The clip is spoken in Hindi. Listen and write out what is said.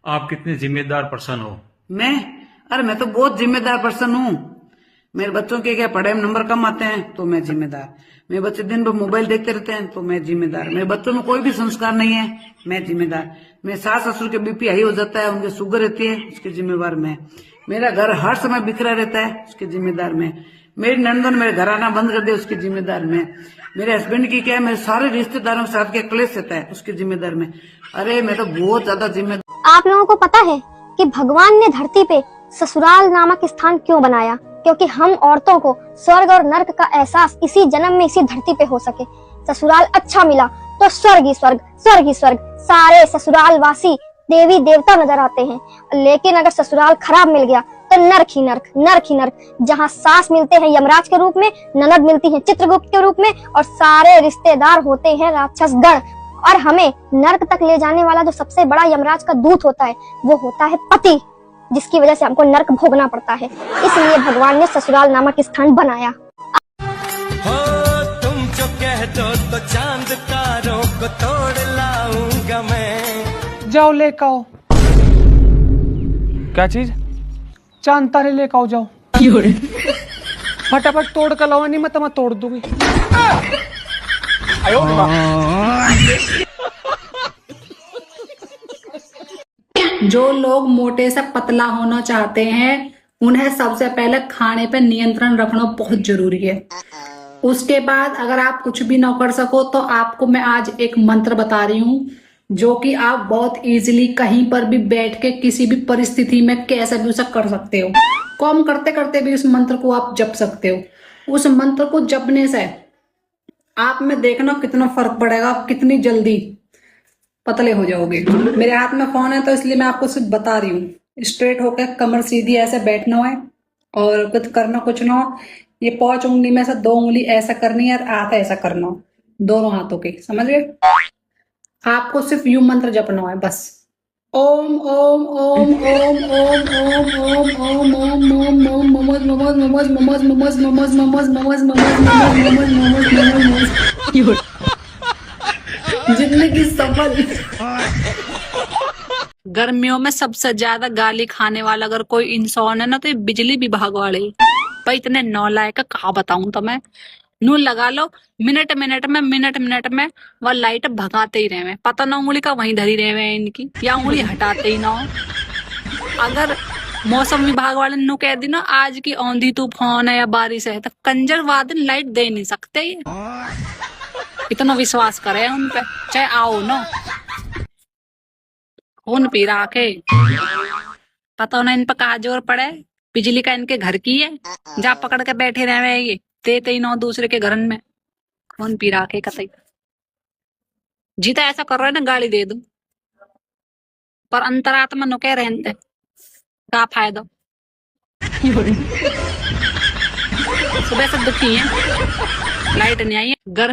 आप कितने जिम्मेदार पर्सन हो? मैं अरे मैं तो बहुत जिम्मेदार पर्सन हूँ। मेरे बच्चों के क्या पढ़ाई में नंबर कम आते हैं तो मैं जिम्मेदार। मेरे बच्चे दिन भर मोबाइल देखते रहते हैं तो मैं जिम्मेदार। मेरे बच्चों में कोई भी संस्कार नहीं है, मैं जिम्मेदार। मेरे सास ससुर के बीपी हाई हो जाता है, उनके शुगर रहती है, उसके जिम्मेवार मैं। मेरा घर हर समय बिखरा रहता है, उसके जिम्मेदार मैं। मेरी नंदन मेरे घर आना बंद कर दे, उसकी जिम्मेदार मैं। मेरे हस्बैंड की क्या है, मेरे सारे रिश्तेदारों के साथ क्या क्लेश रहता है, उसकी जिम्मेदार मैं। अरे मैं तो बहुत ज्यादा जिम्मेदार। आप लोगों को पता है कि भगवान ने धरती पे ससुराल नामक स्थान क्यों बनाया? क्योंकि हम औरतों को स्वर्ग और नर्क का एहसास इसी जन्म में इसी धरती पे हो सके। ससुराल अच्छा मिला तो स्वर्ग ही स्वर्ग, स्वर्ग ही स्वर्ग। सारे ससुराल वासी देवी देवता नजर आते हैं, लेकिन अगर ससुराल खराब मिल गया तो नर्क ही नर्क, नर्क ही नर्क। जहाँ सास मिलते हैं यमराज के रूप में, ननद मिलती है चित्रगुप्त के रूप में, और सारे रिश्तेदार होते हैं राक्षस गण। और हमें नर्क तक ले जाने वाला जो सबसे बड़ा यमराज का दूत होता है वो होता है पति, जिसकी वजह से हमको नर्क भोगना पड़ता है। इसलिए भगवान ने ससुराल नामक स्थान बनाया। हो तुम जो कह दो तो चांद तारों को तोड़ लाऊंगा मैं। जाओ लेकर आओ। क्या चीज? चांद तारे लेकर आओ, जाओ। फटाफट तोड़ कर लाओ, नहीं मैं तुम्हें तोड़ दूंगी। जो लोग मोटे से पतला होना चाहते हैं उन्हें सबसे पहले खाने पे नियंत्रण रखना बहुत जरूरी है। उसके बाद अगर आप कुछ भी ना कर सको तो आपको मैं आज एक मंत्र बता रही हूँ जो कि आप बहुत इजीली कहीं पर भी बैठ के किसी भी परिस्थिति में कैसे भी उसे कर सकते हो। काम करते करते भी उस मंत्र को आप जप सकते हो। उस मंत्र को जपने से आप में देखना कितना फर्क पड़ेगा, कितनी जल्दी पतले हो जाओगे। मेरे हाथ में फोन है तो इसलिए मैं आपको सिर्फ बता रही हूँ। स्ट्रेट होकर कमर सीधी ऐसे बैठना है और कुछ करना कुछ ना हो। ये 5 उंगली में से 2 उंगली ऐसा करनी है और हाथ ऐसा करना हो, दोनों हाथों के, समझ गए? आपको सिर्फ यू मंत्र जपना है बस। ओम ओम ओम ओम ओम ओम ओम ओम ओम ओम ओम ममज ममज ममज ममज ममज ममज ममज ममज ममज ममज ममज ममज ममज। जिंदगी सफल। गर्मियों में सबसे ज्यादा गाली खाने वाला अगर कोई इंसान है ना तो ये बिजली विभाग वाले। भाई इतने नालायक, कहा बताऊं तो मैं। नू लगा लो मिनट मिनट में वह लाइट भगाते ही रहे, पता ना उंगली का वहीं धरी रहे इनकी, या उंगली हटाते ही ना हो। अगर मौसम विभाग वाले नू कह दी ना आज की आंधी तूफान है या बारिश है तो कंजर वादन लाइट दे नहीं सकते ये। इतना विश्वास करे उन पे, चाहे आओ ना खून पी रहा के, पता ना इन पर कहा जोर पड़े। बिजली का इनके घर की है, जा पकड़ के बैठे रहे ये, देते ही ना दूसरे के घर में। खून पी रहा के कतई जीता ऐसा कर रहे हैं ना गाली दे दो, पर अंतरात्मा नो कह रहे क्या फायदा। सुबह से दुखी है, लाइट नहीं आई है, गर्मी